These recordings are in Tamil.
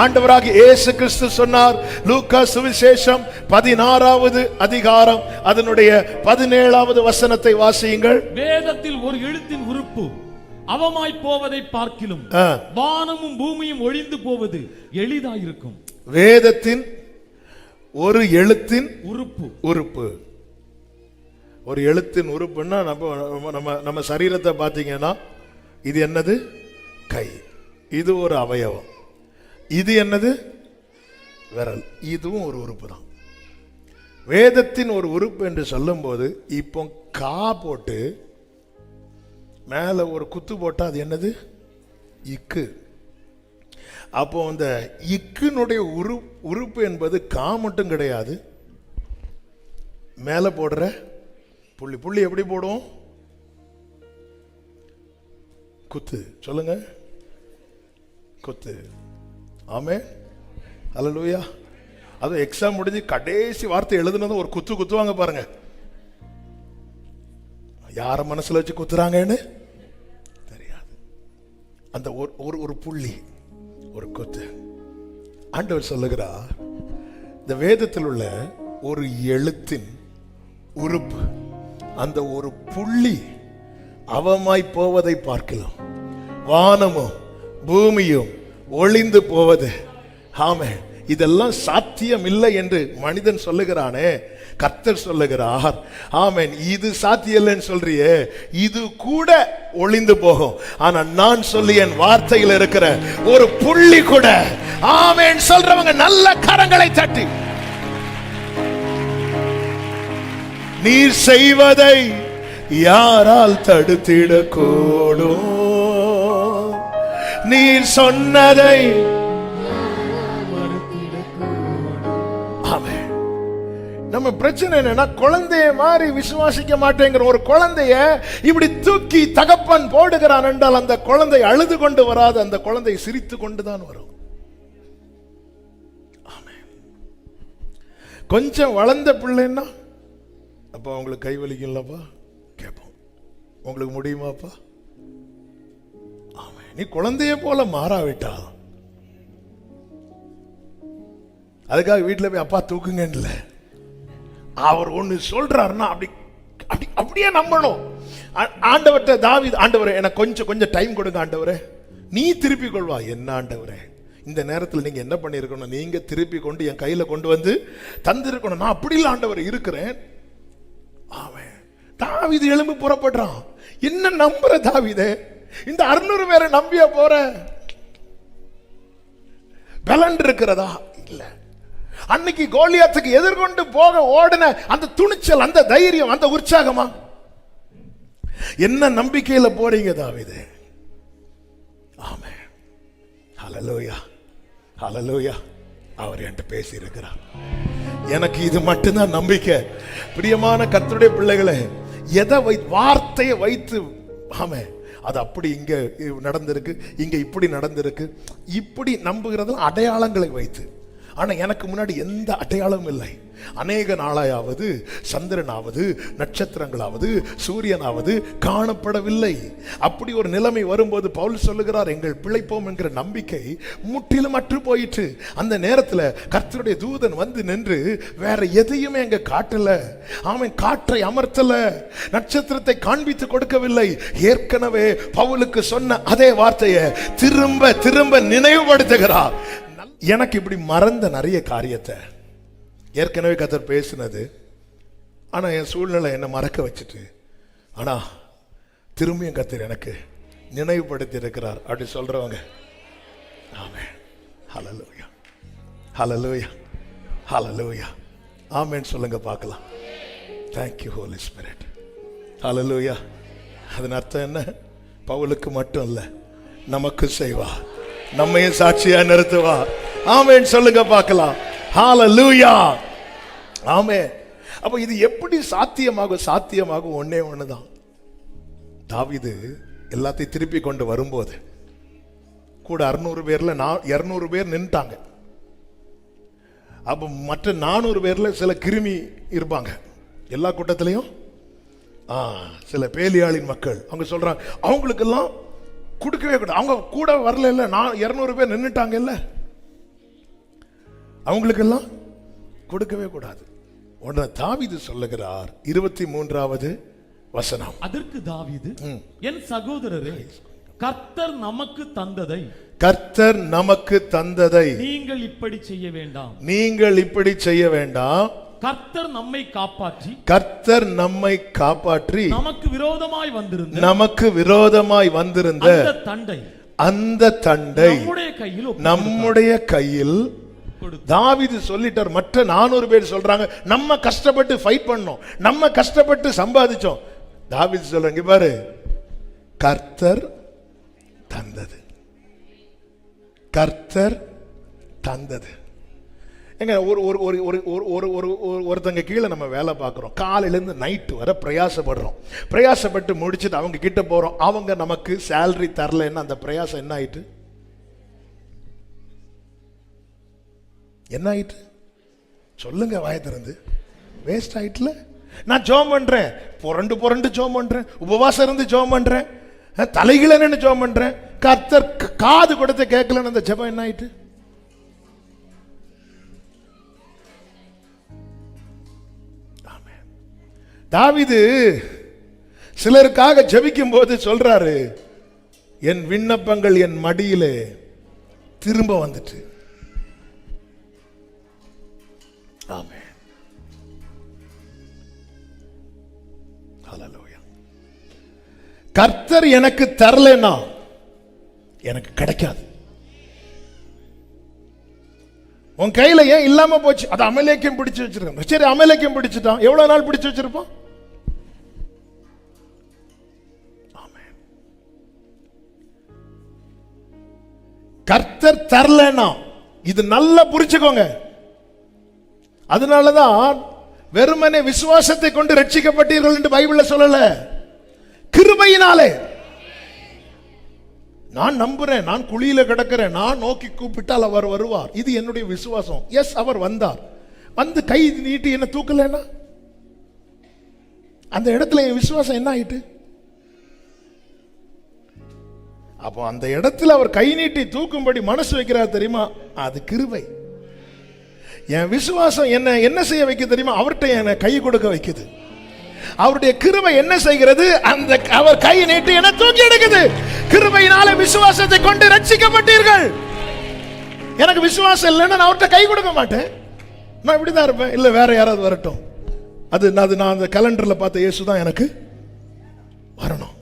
ஆண்டவராகிய இயேசு கிறிஸ்து சொன்னார். லூக்கா சுவிசேஷம் 16வது அதிகாரம் அதனுடைய 17வது வசனத்தை வாசியுங்கள். வேதத்தில் ஒரு எழுத்தின் உறுப்பு அவமாய் போவதை பார்க்கிலும் வானமும் பூமியும் ஒழிந்து போவது எளிதாயிருக்கும். வேதத்தின் ஒரு எழுத்தின் உறுப்பு. ஒரு எழுத்தின் உறுப்புன்னா நம்ம சரீரத்தை பார்த்தீங்கன்னா இது என்னது? கை. இது ஒரு அவயவம். இது என்னது? விரல். இதுவும் ஒரு உறுப்பு தான். வேதத்தின் ஒரு உறுப்பு என்று சொல்லும் போது இப்போ கா போட்டு மேல ஒரு குத்து போட்டா அது என்னது? இக்கு. அப்போ அந்த இக்குனுடைய உறுப்பு என்பது கா மட்டும் கிடையாது, மேல போடுற புள்ளி. புள்ளி எப்படி போடுவோம்? குத்து. சொல்லுங்க, குத்து. ஆமே, அல்லேலூயா. அது எக்ஸாம் முடிஞ்சு கடைசி வார்த்தை எழுதுனது ஒரு குத்து குத்துவாங்க பாருங்க. யார மனசுல வச்சு குத்துறாங்கன்னு தெரியாது. அந்த ஒரு புள்ளி, ஒரு குத்து. ஆண்டவர் சொல்லுகிறார், இந்த வேதத்தில் உள்ள ஒரு எழுத்தின் உறுப்பு, அந்த ஒரு புள்ளி அவமாய் போவதை பார்க்கலாம், வானமும் பூமியும் ஒளிந்து போவது. ஆமே, இதெல்லாம் சாத்தியம் இல்லை என்று மனிதன் சொல்லுகிறானே, கர்த்தர் சொல்லுகிறார், ஆமென், இது சாத்தியம் இல்லைன்னு சொல்றியே, இது கூட ஒளிந்து போகும். ஆனா நான் சொல்லி என் வார்த்தையில் இருக்கிற ஒரு புள்ளி கூட, ஆமென் சொல்றவங்க நல்ல கரங்களை தட்டி, நீர் செய்வதை யாரால் தடுத்திடக்கூடும்? நீர் சொன்னதை. நம்ம பிரச்சனை என்னன்னா, குழந்தைய மாதிரி விசுவாசிக்க மாட்டேங்கிற ஒரு குழந்தைய இப்படி தூக்கி தகப்பன் போடுகிறான் என்றால் அந்த குழந்தை அழுது கொண்டு வராது, அந்த குழந்தை சிரித்து கொண்டுதான் வரும். கொஞ்சம் வளர்ந்த பிள்ளைன்னா, அப்பா உங்களுக்கு கை வலிக்கலப்பா கேட்போம், உங்களுக்கு முடியுமாப்பா? ஆமா, நீ குழந்தைய போல மாறாவிட்டா அதுக்காக வீட்டில் போய் அப்பா தூக்குங்கன்னு அவர் ஒண்ணு சொல்றாருன்னா அப்படியே நம்பணும். ஆண்டவர்கிட்ட தாவீது, ஆண்டவரே எனக்கு கொஞ்சம் டைம் கொடுங்க ஆண்டவரே, நீ திருப்பி கொள்வா. என்ன ஆண்டவரே, இந்த நேரத்தில் நீங்க என்ன பண்ணிருக்கணும்? நீங்க திருப்பி கொண்டு என் கையில கொண்டு வந்து தந்திருக்கணும். நான் அப்படி இல்லை ஆண்டவர் இருக்கிறேன். அவன் தாவீது எழும்பி புறப்படுறான். என்ன நம்புற தாவீதே? இந்த 600 பேரை நம்பியா போற? பலன் இருக்கிறதா? இல்ல. அன்னைக்கு கோலியாத்துக்கு எதிர்கொண்டு போக ஓடின அந்த துணிச்சல், அந்த தைரியம், அந்த உற்சாகமா? என்ன நம்பிக்கையில போறீங்க தாவீதே? ஆமென், ஹல்லேலூயா, ஹல்லேலூயா. அவர் என்கிட்ட பேசி இருக்கிறார். எனக்கு இது மட்டும்தான் நம்பிக்கை. பிரியமான கர்த்தருடைய பிள்ளைகளே, எதை வார்த்தையை வைத்து, ஆமே, அது அப்படி இங்க நடந்திருக்கு, இங்க இப்படி நடந்திருக்கு, இப்படி நம்புகிறது அடையாளங்களை வைத்து. ஆனா எனக்கு முன்னாடி எந்த அடையாளமும் இல்லை. அநேக நாளாயாவது சந்திரனாவது நட்சத்திரங்களாவது சூரியனாவது காணப்படவில்லை. அப்படி ஒரு நிலைமை வரும்போது பவுல் சொல்லுகிறார், எங்கள் பிழைப்போம் என்கிற நம்பிக்கை முற்றிலும் அற்று போயிற்று. அந்த நேரத்தில் கர்த்தருடைய தூதன் வந்து நின்று வேற எதையுமே எங்க காட்டல, அவன் காற்றை அமர்த்தல, நட்சத்திரத்தை காண்பித்து கொடுக்கவில்லை. ஏற்கனவே பவுலுக்கு சொன்ன அதே வார்த்தையை திரும்ப திரும்ப நினைவுபடுத்துகிறார். எனக்கு இப்படி மறந்த நிறைய காரியத்தை ஏற்கனவே கர்த்தர் பேசினது, ஆனா என் சூழ்நிலை என்ன மறக்க வச்சுட்டு, ஆனா திரும்பியும் கர்த்தர் எனக்கு நினைவுபடுத்தி இருக்கிறார். அப்படி சொல்றவங்க ஆமென், ஹல்லேலூயா, ஹல்லேலூயா, ஹல்லேலூயா, ஆமென் சொல்லுங்க பார்க்கலாம். Thank you Holy Spirit, ஹல்லேலூயா. அதன் அர்த்தம் என்ன? பவுலுக்கு மட்டும் இல்ல, நமக்கு செய்வா, நம்மையும் சாட்சியா நிறுத்துவா. ஆமென் சொல்லுங்க பார்க்கலாம். ஹல்லேலூயா, ஆமென். அப்ப இது எப்படி சாத்தியமாகும்? சாத்தியமாகும் ஒன்னே ஒண்ணுதான். தாவீது எல்லாத்தையும் திருப்பி கொண்டு வரும்போது கூட 600 பேர்ல 200 பேர் நின்னுட்டாங்க. அப்ப மற்ற 400 பேர்ல சில கிருமி இருப்பாங்க. எல்லா கூட்டத்திலையும் சில பேலியாளின் மக்கள், அவங்க சொல்றாங்க அவங்களுக்கெல்லாம் கொடுக்கவே கூடாது. அவங்க கூட வரல, இல்ல, 200 பேர் நின்னுட்டாங்க இல்ல. அவங்களுக்கெல்லாம் கொடுக்கவே கூடாது. உடனே தாவீது சொல்லுகிறார் 23வது வசனம். அதற்கு தாவீது, என் சகோதரரே, கர்த்தர் நமக்கு தந்ததை கர்த்தர் நமக்கு தந்ததை நீங்கள் இப்படி செய்ய வேண்டாம். நீங்கள் இப்படி செய்ய வேண்டாம். கர்த்தர் நம்மை காப்பாற்றி கர்த்தர் நம்மை காப்பாற்றி நமக்கு விரோதமாய் வந்திருந்த அந்த தண்டை நம்முடைய கையில் தாவீது சொல்லிட்டார். மற்ற 400 பேர் சொல்றாங்க நம்ம கஷ்டப்பட்டு ஃபைட் பண்ணோம், நம்ம கஷ்டப்பட்டு சம்பாதிச்சோம். தாவீது சொல்றாங்க, பாரு, கர்த்தர் தந்தது, கர்த்தர் தந்தது. எங்க ஒருத்தங்க கீழே நம்ம வேலை பார்க்குறோம், காலையிலேருந்து நைட்டு வர பிரயாசப்பட்டு முடிச்சுட்டு அவங்க கிட்ட போறோம். அவங்க நமக்கு சேலரி தரலன்னா அந்த பிரயாசம் என்ன ஆயிட்டு? என்ன ஆயிட்டு சொல்லுங்க, வாயை திறந்து. வேஸ்ட் ஆயிட்டுல. நான் ஜோம் பண்றேன், புரண்டு ஜோம் பண்றேன், உபவாசம் இருந்து ஜோம் பண்றேன், தலைகிழன்னு ஜோம் பண்றேன், கர்த்தர் காது கொடுத்து கேட்கலன்னு அந்த ஜெபம் என்ன ஆயிட்டு? தாவீது சிலருக்காக ஜெபிக்கும் போது சொல்றாரு, என் விண்ணப்பங்கள் என் மடியிலே திரும்ப வந்துட்டு. ஆமென். ஹல்லேலூயா. கர்த்தர் எனக்கு தரலனா எனக்கு கிடைக்காது. உன் கையில ஏன் இல்லாம போச்சு? அது அமலேக்கியம் பிடிச்சு வச்சிருக்கான். சரி, அமலேக்கியம் பிடிச்சிட்டான், எவ்வளவு நாள் பிடிச்சு வச்சிருப்பான்? கர்த்தர் தரலனா, இது நல்லா புரிச்சுக்கோங்க. அதனாலதான் வெறுமனே விசுவாசத்தை கொண்டு ரட்சிக்கப்பட்டீர்கள் என்று பைபிள்ல சொல்லல, கிருபையினாலே. நான் நம்புறேன், நான் குழியில கிடக்கிறேன், நான் நோக்கி கூப்பிட்டால் அவர் வருவார், இது என்னுடைய விசுவாசம். எஸ், அவர் வந்தார். வந்து கை நீட்டி என்ன தூக்கலன்னா அந்த இடத்துல என் விசுவாசம் என்ன ஆயிட்டு? அப்போ அந்த இடத்துல அவர் கை நீட்டி தூக்கும்படி மனசு வைக்கிறார் தெரியுமா? அது கிருபை. என் விசுவாசம் என்ன செய்ய வைக்க தெரியுமா? அவர்கிட்ட என்ன கை கொடுக்க வைக்குது. அவருடைய கிருபை என்ன செய்கிறது? அந்த அவர் கை நீட்டி என்ன தூக்கி எடுக்குது. கிருபையினால விசுவாசத்தை கொண்டு ரட்சிக்கப்பட்டீர்கள். எனக்கு விசுவாசம் இல்லைன்னா நான் அவர்கிட்ட கை கொடுக்க மாட்டேன், நான் இப்படிதான் இருப்பேன். இல்ல வேற யாராவது வரட்டும், அது நான் அந்த கலண்டர்ல பார்த்த இயேசு தான் எனக்கு வரணும்.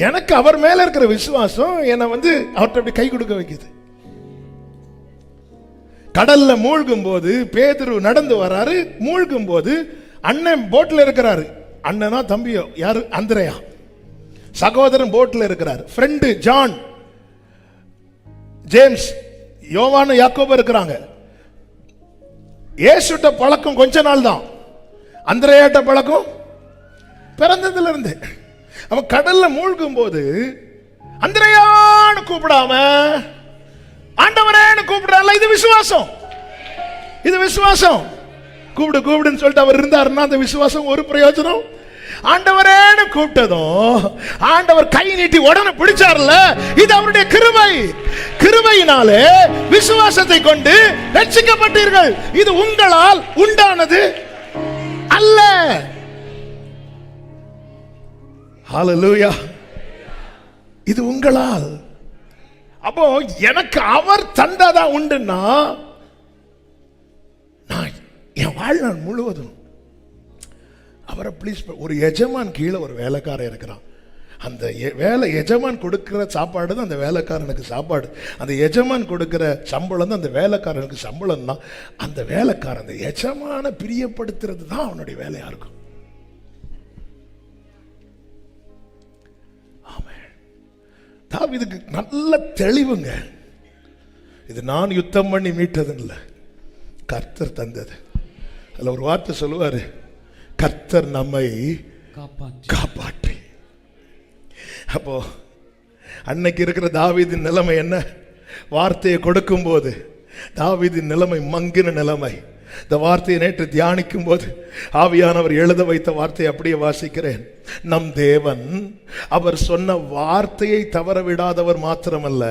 எனக்கு அவர் மேல இருக்கிற விசுவாசம் என்னை அவர்கிட்ட அப்படி கை கொடுக்க வைக்குது. கடல்ல மூழ்கும் போது பேதுரு நடந்து வராரு. மூழ்கும் போது அண்ணன் போட்ல இருக்கிறாரு. அண்ணனா தம்பியோ யாரு? அந்திரேயா. சகோதரன் போட்ல இருக்கிறார். ஃப்ரெண்டு ஜான், ஜேம்ஸ், யோவான், யாக்கோபு இருக்கிறாங்க. இயேசுட்ட பழக்கம் கொஞ்ச நாள் தான், அந்திரேயாட்ட பழக்கம் பிறந்ததுல இருந்து. அவன் கடல்ல மூழ்கும் போது அந்திரேயான்னு கூப்பிடாம ஆண்டவரேன்னு கூப்பிடுறான்ல, இது விசுவாசம். இது விசுவாசம். கூப்பிடுன்னு சொல்லிட்டு அவர் இருந்தாருன்னா அந்த விசுவாசம் ஒரு பிரயோஜனம். ஆண்டவரேன்னு கூப்பிட்டதும் ஆண்டவர் கை நீட்டி உடனே பிடிச்சார்ல, இது அவருடைய கிருபை. கிருபையினாலே விசுவாசத்தை கொண்டு ரட்சிக்கப்பட்டீர்கள். இது உங்களால் உண்டானது அல்ல. ஹல்லேலூயா. இது உங்களால். அப்போ எனக்கு அவர் தந்தாதான் உண்டுன்னா நான் என் வாழ்நாள் முழுவதும் அவரை ப்ளீஸ். ஒரு எஜமான் கீழே ஒரு வேலைக்காரன் இருக்கிறான். அந்த எஜமான் கொடுக்கிற சாப்பாடு தான் அந்த வேலைக்காரனுக்கு சாப்பாடு. அந்த எஜமான் கொடுக்கிற சம்பளம் தான் அந்த வேலைக்காரனுக்கு சம்பளம் தான். அந்த வேலைக்காரன் அந்த எஜமான பிரியப்படுத்துறது தான் அவனுடைய வேலையா இருக்கும். தாவீதுக்கு நல்ல தெளிவுங்க. இது நான் யுத்தம் பண்ணி மீட்டது இல்லை, கர்த்தர் தந்தது. அதுல ஒரு வார்த்தை சொல்லுவாரு, கர்த்தர் நம்மை காப்பாற்றி. அப்போ அன்னைக்கு இருக்கிற தாவீதின் நிலைமை என்ன? வார்த்தையை கொடுக்கும் போது தாவீதின் நிலைமை மங்கின நிலைமை. இந்த வார்த்தையை நேற்று தியானிக்கும் போது ஆவியானவர் எழுத வைத்த வார்த்தையை அப்படியே வாசிக்கிறேன். நம் தேவன் அவர் சொன்ன வார்த்தையை தவற விடாதவர் மாத்திரமல்ல,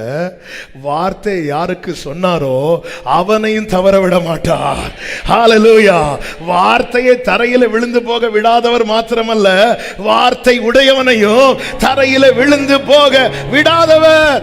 வார்த்தையை யாருக்கு சொன்னாரோ அவனையும் தவற விட மாட்டார். ஹல்லேலூயா. வார்த்தையை தரையில விழுந்து போக விடாதவர் மாத்திரமல்ல, வார்த்தை உடையவனையும் தரையில விழுந்து போக விடாதவர்.